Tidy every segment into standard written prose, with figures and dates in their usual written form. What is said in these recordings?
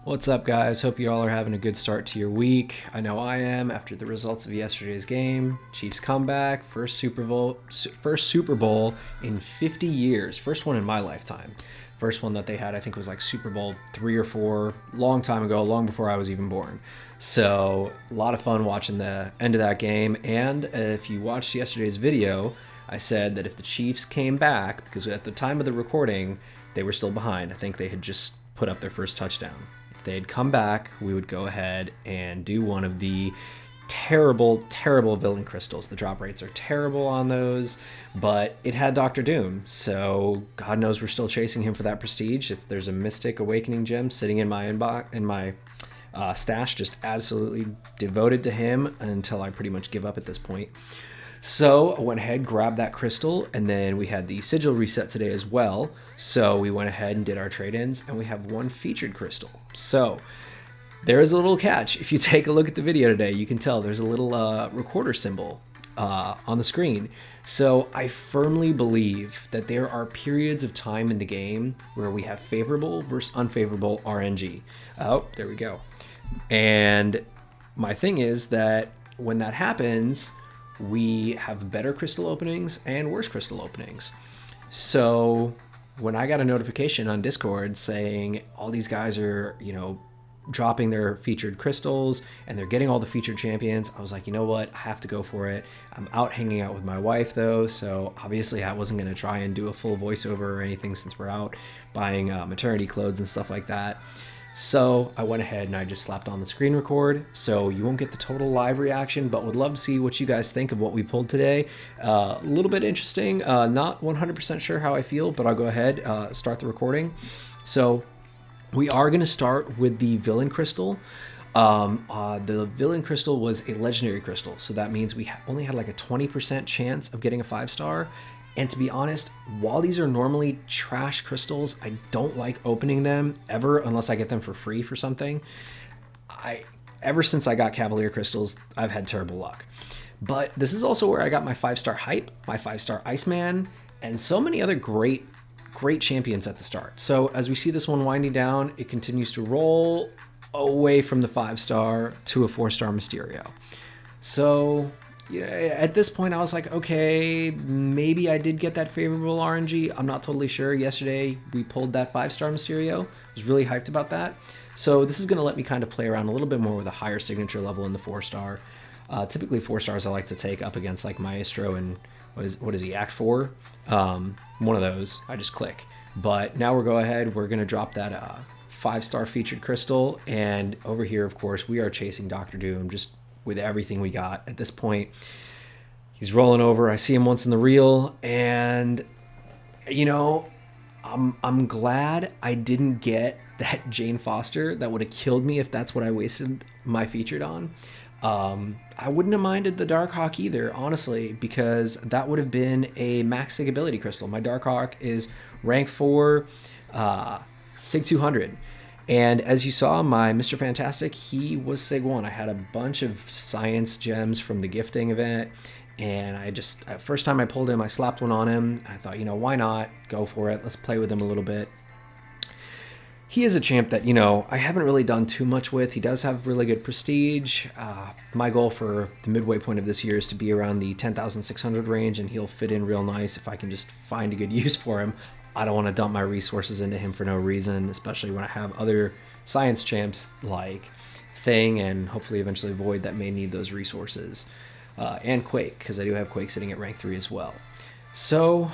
What's up, guys? Hope you all are having a good start to your week. I know I am after the results of yesterday's game. Chiefs comeback, first Super Bowl in 50 years, first one in my lifetime. First one that they had, I think, was like Super Bowl 3 or 4, long time ago, long before I was even born. So a lot of fun watching the end of that game. And if you watched yesterday's video, I said that if the Chiefs came back, because at the time of the recording, they were still behind. I think they had just put up their first touchdown. If they had come back, we would go ahead and do one of the terrible, terrible villain crystals. The drop rates are terrible on those, but it had Doctor Doom, so God knows we're still chasing him for that prestige. There's a Mystic Awakening gem sitting in my inbox, in my stash, just absolutely devoted to him until I pretty much give up at this point. So I went ahead, grabbed that crystal, and then we had the sigil reset today as well. So we went ahead and did our trade-ins, and we have one featured crystal. So there is a little catch. If you take a look at the video today, you can tell there's a little recorder symbol on the screen. So I firmly believe that there are periods of time in the game where we have favorable versus unfavorable RNG. Oh, there we go. And my thing is that when that happens, we have better crystal openings and worse crystal openings. So when I got a notification on Discord saying all these guys are, dropping their featured crystals and they're getting all the featured champions, I was like, you know what? I have to go for it. I'm out hanging out with my wife though, so obviously I wasn't going to try and do a full voiceover or anything since we're out buying maternity clothes and stuff like that. So I went ahead and I just slapped on the screen record, so you won't get the total live reaction, but would love to see what you guys think of what we pulled today. A little bit interesting, not 100% sure how I feel, but I'll go ahead, start the recording. So we are going to start with the Villain Crystal. The Villain Crystal was a legendary crystal, so that means we only had like a 20% chance of getting a 5-star. And to be honest, while these are normally trash crystals, I don't like opening them ever unless I get them for free for something. Ever since I got Cavalier crystals, I've had terrible luck. But this is also where I got my 5-star Hype, my 5-star Iceman, and so many other great champions at the start. So as we see this one winding down, it continues to roll away from the 5-star to a 4-star Mysterio. So at this point, I was like, okay, maybe I did get that favorable RNG. I'm not totally sure. Yesterday, we pulled that 5-star Mysterio. I was really hyped about that. So this is going to let me kind of play around a little bit more with a higher signature level in the 4-star. Typically, 4-stars I like to take up against like Maestro and what is he, Act 4? One of those. I just click. But now we're going to drop that 5-star featured crystal. And over here, of course, we are chasing Doctor Doom just with everything we got at this point. He's rolling over. I see him once in the reel, and I'm glad I didn't get that Jane Foster. That would have killed me if that's what I wasted my featured on. I wouldn't have minded the Darkhawk either, honestly, because that would have been a max Sig ability crystal. My Darkhawk is rank 4, Sig 200. And as you saw, my Mr. Fantastic, he was Sig 1. I had a bunch of science gems from the gifting event, and first time I pulled him, I slapped one on him. I thought, why not? Go for it. Let's play with him a little bit. He is a champ that, I haven't really done too much with. He does have really good prestige. My goal for the midway point of this year is to be around the 10,600 range, and he'll fit in real nice if I can just find a good use for him. I don't want to dump my resources into him for no reason, especially when I have other science champs like Thing and hopefully eventually Void that may need those resources. And Quake, because I do have Quake sitting at rank 3 as well. So,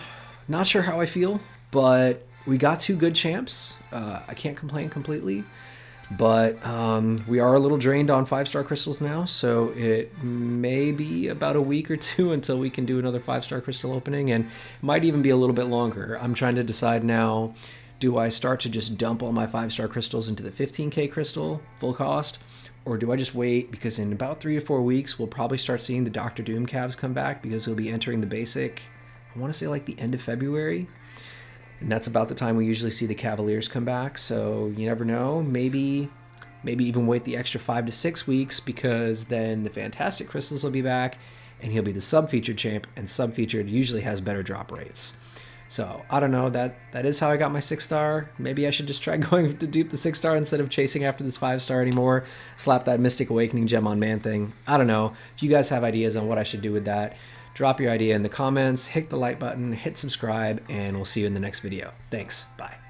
not sure how I feel, but we got 2 good champs. I can't complain completely. But we are a little drained on 5-star crystals now, so it may be about a week or 2 until we can do another 5-star crystal opening, and it might even be a little bit longer. I'm trying to decide now, do I start to just dump all my 5-star crystals into the 15k crystal, full cost, or do I just wait, because in about 3 to 4 weeks, we'll probably start seeing the Doctor Doom calves come back, because he'll be entering the basic, I want to say like the end of February. And that's about the time we usually see the Cavaliers come back. So you never know. Maybe even wait the extra 5 to 6 weeks, because then the Fantastic Crystals will be back and he'll be the sub-featured champ, and sub-featured usually has better drop rates. So I don't know, that is how I got my 6-star. Maybe I should just try going to dupe the 6-star instead of chasing after this 5-star anymore. Slap that Mystic Awakening gem on Man-Thing. I don't know. If you guys have ideas on what I should do with that, drop your idea in the comments, hit the like button, hit subscribe, and we'll see you in the next video. Thanks. Bye.